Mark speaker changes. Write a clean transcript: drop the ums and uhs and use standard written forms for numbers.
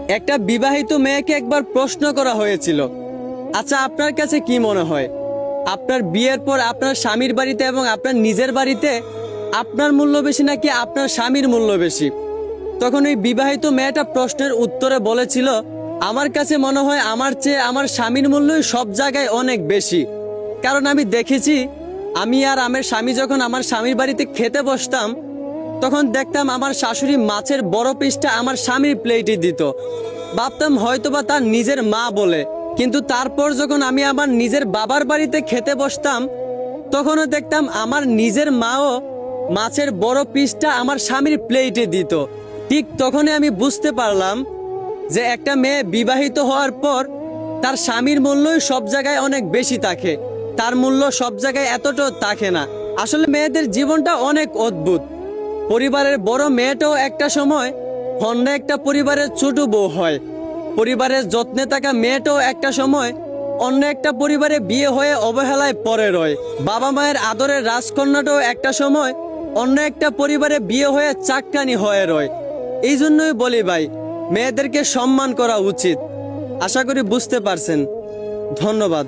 Speaker 1: একটা বিবাহিত মেয়েকে একবার প্রশ্ন করা হয়েছিল, আচ্ছা আপনার কাছে কি মনে হয়, আপনার বিয়ের পর আপনার স্বামীর বাড়িতে এবং আপনার নিজের বাড়িতে আপনার মূল্য বেশি নাকি আপনার স্বামীর মূল্য বেশি? তখন ওই বিবাহিত মেয়েটা প্রশ্নের উত্তরে বলেছিল, আমার কাছে মনে হয় আমার চেয়ে আমার স্বামীর মূল্যই সব জায়গায় অনেক বেশি। কারণ আমি দেখেছি, আমি আর আমার স্বামী যখন আমার স্বামীর বাড়িতে খেতে বসতাম, তখন দেখতাম আমার শাশুড়ি মাছের বড় পিসটা আমার স্বামীর প্লেটে দিত। ভাবতাম হয়তোবা তার নিজের মা বলে, কিন্তু তারপর যখন আমি আমার নিজের বাবার বাড়িতে খেতে বসতাম, তখনও দেখতাম আমার নিজের মাও মাছের বড় পিসটা আমার স্বামীর প্লেটে দিত। ঠিক তখনই আমি বুঝতে পারলাম যে একটা মেয়ে বিবাহিত হওয়ার পর তার স্বামীর মূল্যই সব জায়গায় অনেক বেশি থাকে, তার মূল্য সব জায়গায় এতটাও থাকে না। আসলে মেয়েদের জীবনটা অনেক অদ্ভুত। পরিবারের বড় মেয়েটাও একটা সময় অন্য একটা পরিবারের ছোট বউ হয়। পরিবারের যত্নে থাকা মেয়েটাও একটা সময় অন্য একটা পরিবারে বিয়ে হয়ে অবহেলায় পড়ে রয়। বাবা মায়ের আদরের রাজকন্যাটাও একটা সময় অন্য একটা পরিবারে বিয়ে হয়ে চাকরানি হয়ে রয়। এই জন্যই বলি ভাই, মেয়েদেরকে সম্মান করা উচিত। আশা করি বুঝতে পারছেন। ধন্যবাদ।